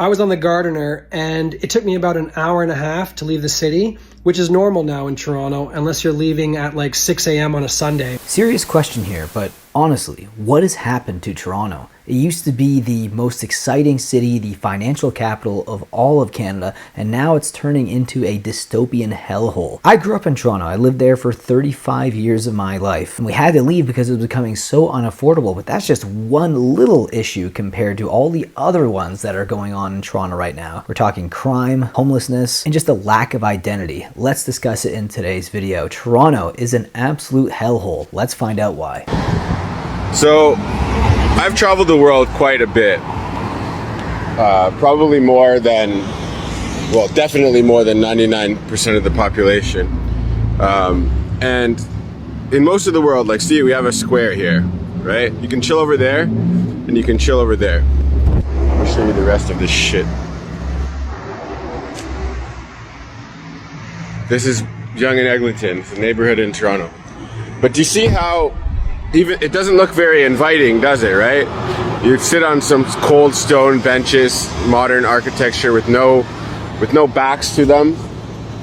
I was on the Gardiner, and it took me about an hour and a half to leave the city, which is normal now in Toronto, unless you're leaving at like 6 a.m. on a Sunday. Serious question here, but honestly, what has happened to Toronto? It used to be the most exciting city, the financial capital of all of Canada, and now it's turning into a dystopian hellhole. I grew up in Toronto. I lived there for 35 years of my life, and we had to leave because it was becoming so unaffordable, but that's just one little issue compared to all the other ones that are going on in Toronto right now. We're talking crime, homelessness, and just a lack of identity. Let's discuss it in today's video. Toronto is an absolute hellhole. Let's find out why. So, I've traveled the world quite a bit. Probably more than, well, definitely more than 99% of the population. And in most of the world, like, see, we have a square here, right? You can chill over there, and you can chill over there. I'll show you the rest of this shit. This is Yonge and Eglinton, it's a neighborhood in Toronto. But do you see how even it doesn't look very inviting, does it, right? You sit on some cold stone benches, modern architecture with no backs to them,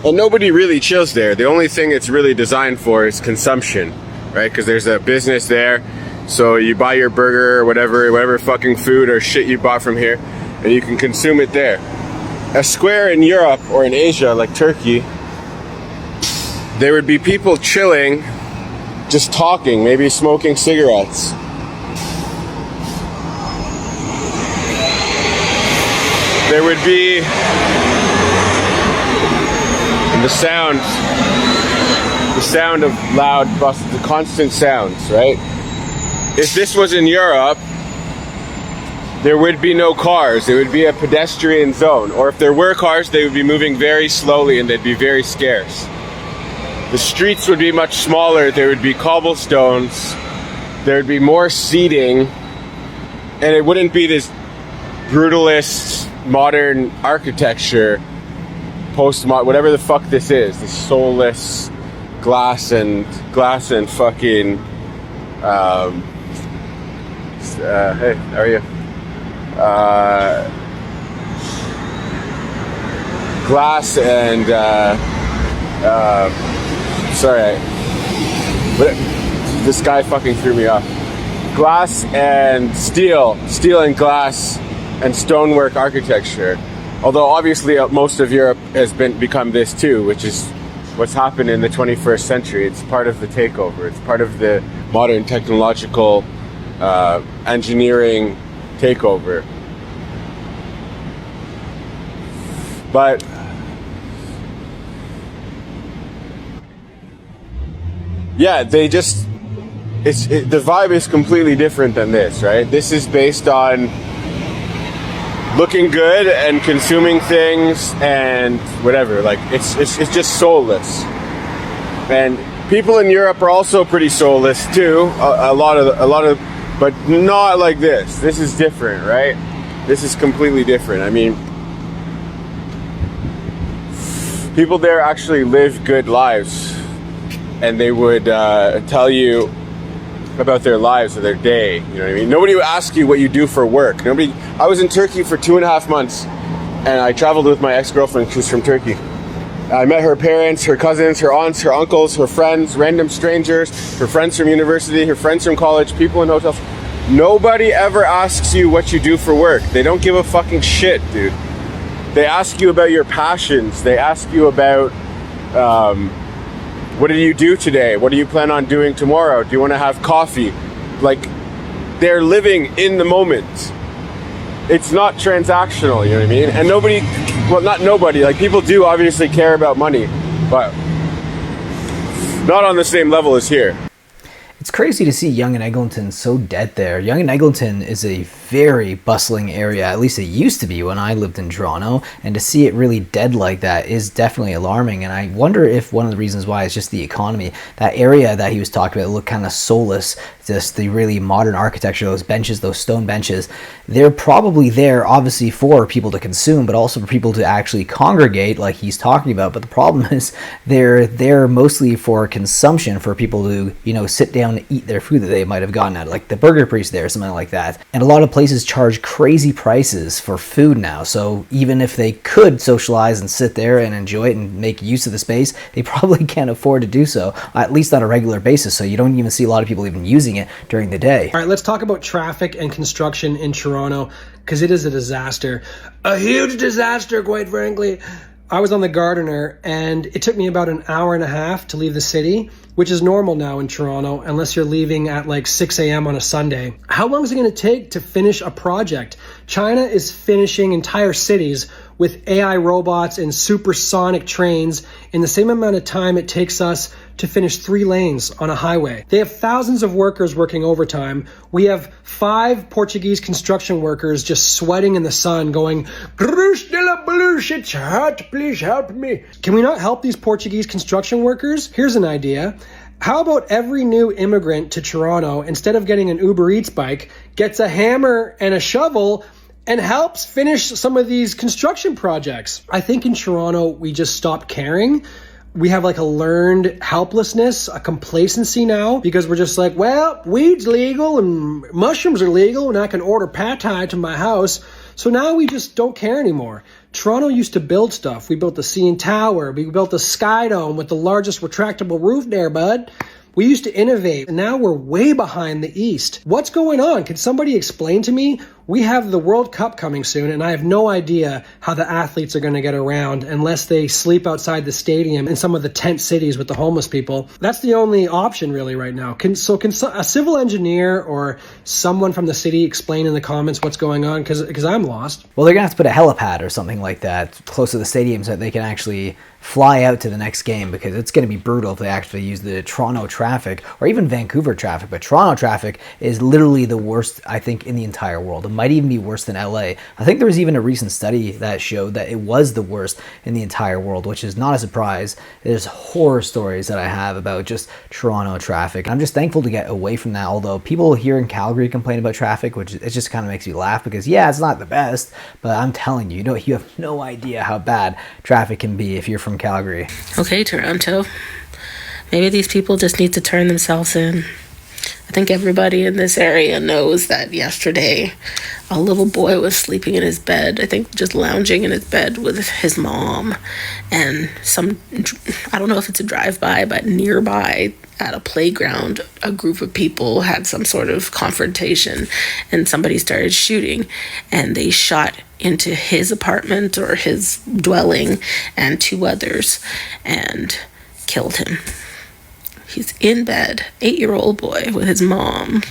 and nobody really chills there. The only thing it's really designed for is consumption, right? Because there's a business there, so you buy your burger or whatever fucking food or shit you bought from here, and you can consume it there. A square in Europe or in Asia, like Turkey, there would be people chilling, just talking, maybe smoking cigarettes. There would be the sound of loud buses, the constant sounds, right? If this was in Europe, there would be no cars. It would be a pedestrian zone. Or if there were cars, they would be moving very slowly and they'd be very scarce. The streets would be much smaller, there would be cobblestones, there would be more seating, and it wouldn't be this brutalist modern architecture, postmodern, whatever the fuck this is, this soulless glass and fucking, hey, how are you? Glass and, sorry, this guy fucking threw me off. Glass and steel and glass and stonework architecture. Although obviously most of Europe has become this too, which is what's happened in the 21st century. It's part of the takeover. It's part of the modern technological engineering takeover. But yeah, the vibe is completely different than this, right? This is based on looking good and consuming things and whatever. Like it's just soulless. And people in Europe are also pretty soulless too. A lot of, but not like this. This is different, right? This is completely different. I mean, people there actually live good lives. And they would tell you about their lives or their day. You know what I mean? Nobody would ask you what you do for work. I was in Turkey for 2.5 months, and I traveled with my ex-girlfriend who's from Turkey. I met her parents, her cousins, her aunts, her uncles, her friends, random strangers, her friends from university, her friends from college, people in hotels. Nobody ever asks you what you do for work. They don't give a fucking shit, dude. They ask you about your passions. They ask you about what did you do today? What do you plan on doing tomorrow? Do you want to have coffee? Like, they're living in the moment. It's not transactional, you know what I mean? And nobody, well, not nobody, like people do obviously care about money, but not on the same level as here. It's crazy to see Yonge and Eglinton so dead there. Yonge and Eglinton is a very bustling area, at least it used to be when I lived in Toronto, and to see it really dead like that is definitely alarming. And I wonder if one of the reasons why is just the economy. That area that he was talking about looked kind of soulless, just the really modern architecture, those benches, those stone benches. They're probably there obviously for people to consume, but also for people to actually congregate like he's talking about. But the problem is they're there mostly for consumption, for people to, you know, sit down to eat their food that they might have gotten at, like the Burger Priest there, or something like that. And a lot of places charge crazy prices for food now. So even if they could socialize and sit there and enjoy it and make use of the space, they probably can't afford to do so, at least on a regular basis. So you don't even see a lot of people even using it during the day. All right, let's talk about traffic and construction in Toronto, because it is a disaster. A huge disaster, quite frankly. I was on the Gardiner, and it took me about an hour and a half to leave the city, which is normal now in Toronto, unless you're leaving at like 6 a.m. on a Sunday. How long is it going to take to finish a project? China is finishing entire cities with AI robots and supersonic trains in the same amount of time it takes us to finish 3 lanes on a highway. They have thousands of workers working overtime. We have 5 Portuguese construction workers just sweating in the sun going, "Bruce de la Bluche, it's hot, please help me." Can we not help these Portuguese construction workers? Here's an idea. How about every new immigrant to Toronto, instead of getting an Uber Eats bike, gets a hammer and a shovel and helps finish some of these construction projects? I think in Toronto, we just stopped caring. We have like a learned helplessness, a complacency now, because we're just like, well, weed's legal and mushrooms are legal and I can order pad thai to my house. So now we just don't care anymore. Toronto used to build stuff. We built the CN Tower. We built the Sky Dome with the largest retractable roof there, bud. We used to innovate, and now we're way behind the East. What's going on? Can somebody explain to me? We have the World Cup coming soon, and I have no idea how the athletes are going to get around unless they sleep outside the stadium in some of the tent cities with the homeless people. That's the only option really right now. Can a civil engineer or someone from the city explain in the comments what's going on? Because I'm lost. Well, they're going to have to put a helipad or something like that close to the stadium so that they can actually fly out to the next game, because it's going to be brutal if they actually use the Toronto traffic or even Vancouver traffic. But Toronto traffic is literally the worst, I think, in the entire world. It might even be worse than LA. I think there was even a recent study that showed that it was the worst in the entire world, which is not a surprise. There's horror stories that I have about just Toronto traffic. I'm just thankful to get away from that, although people here in Calgary complain about traffic, which it just kind of makes me laugh, because yeah, it's not the best, but I'm telling you, you have no idea how bad traffic can be if you're from Calgary. Okay, Toronto. Maybe these people just need to turn themselves in. I think everybody in this area knows that yesterday a little boy was sleeping in his bed, I think just lounging in his bed with his mom, and I don't know if it's a drive-by, but nearby at a playground, a group of people had some sort of confrontation and somebody started shooting, and they shot into his apartment or his dwelling and 2 others and killed him. He's in bed, 8-year-old boy with his mom,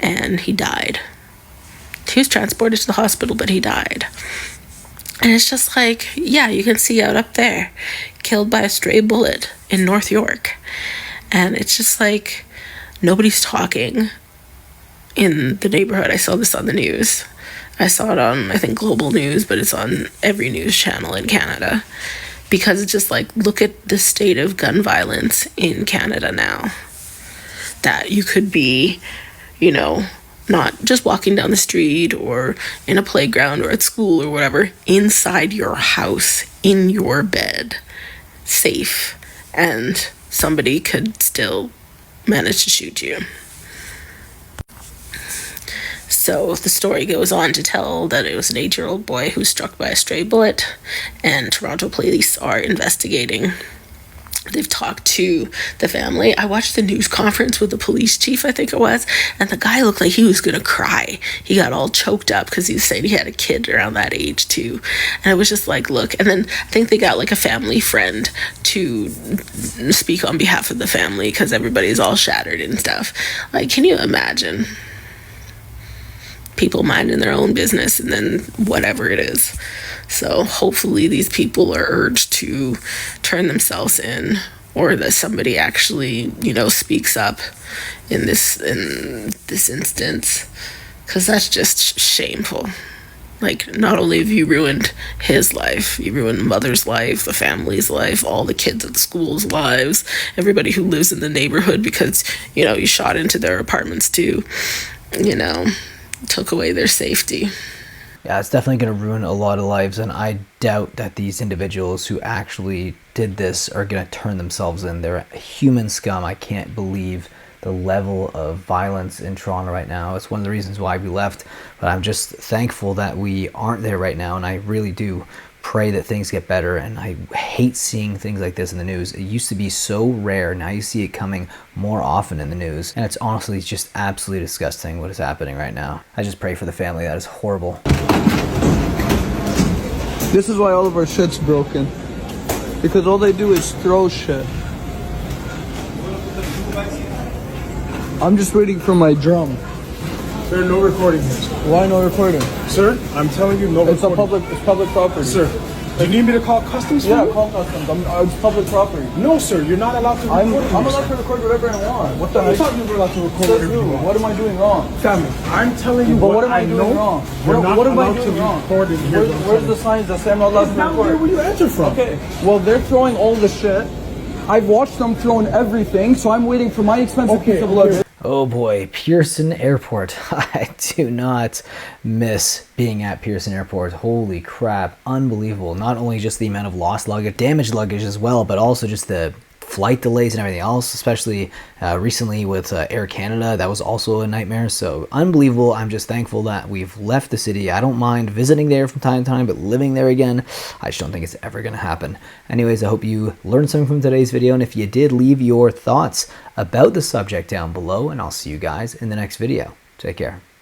and he died. He was transported to the hospital, but he died. And it's just like, yeah, you can see out up there, killed by a stray bullet in North York. And it's just like, nobody's talking in the neighborhood. I saw this on the news. I saw it on, I think, Global News, but it's on every news channel in Canada. Because it's just like, look at the state of gun violence in Canada now. That you could be, not just walking down the street or in a playground or at school or whatever, inside your house, in your bed, safe, and somebody could still manage to shoot you. So the story goes on to tell that it was an 8-year-old boy who was struck by a stray bullet, and Toronto police are investigating. They've talked to the family. I watched the news conference with the police chief, I think it was, and the guy looked like he was going to cry. He got all choked up because he was saying he had a kid around that age too. And I was just like, look. And then I think they got like a family friend to speak on behalf of the family because everybody's all shattered and stuff. Like, can you imagine? People minding their own business and then whatever it is. So hopefully these people are urged to turn themselves in, or that somebody actually, speaks up in this instance, because that's just shameful. Like, not only have you ruined his life, you ruined mother's life, the family's life, all the kids at school's lives, everybody who lives in the neighborhood, because, you shot into their apartments too, took away their safety. Yeah, it's definitely going to ruin a lot of lives, and I doubt that these individuals who actually did this are going to turn themselves in. They're human scum. I can't believe the level of violence in Toronto right now. It's one of the reasons why we left, but I'm just thankful that we aren't there right now, and I really do pray that things get better. And I hate seeing things like this in the news. It used to be so rare. Now you see it coming more often in the news, and it's honestly just absolutely disgusting what is happening right now. I just pray for the family. That is horrible. This is why all of our shit's broken. Because all they do is throw shit. I'm just waiting for my drum. Sir, no recording here, sir. Why no recording? Sir, I'm telling you, no It's recording. it's public property. Sir, do you need me to call customs for Yeah, you? call customs. It's public property. No, sir, you're not allowed to record I'm here, allowed sir. to record whatever I want. What the I heck? thought you were allowed to record Says whatever who? you want. What am I doing wrong? Family, I'm telling you But what am I I doing know. wrong? You're not What am I allowed to doing wrong? record in here. Where's the signs that say I'm not allowed to Down here record? where you enter from. Okay, well, they're throwing all the shit. I've watched them throwing everything, so I'm waiting for my expensive piece of luggage. Oh boy, Pearson Airport. I do not miss being at Pearson Airport. Holy crap, unbelievable. Not only just the amount of lost luggage, damaged luggage as well, but also just the flight delays and everything else, especially recently with Air Canada. That was also a nightmare. So unbelievable. I'm just thankful that we've left the city. I don't mind visiting there from time to time, but living there again, I just don't think it's ever going to happen. Anyways, I hope you learned something from today's video, and if you did, leave your thoughts about the subject down below, and I'll see you guys in the next video. Take care.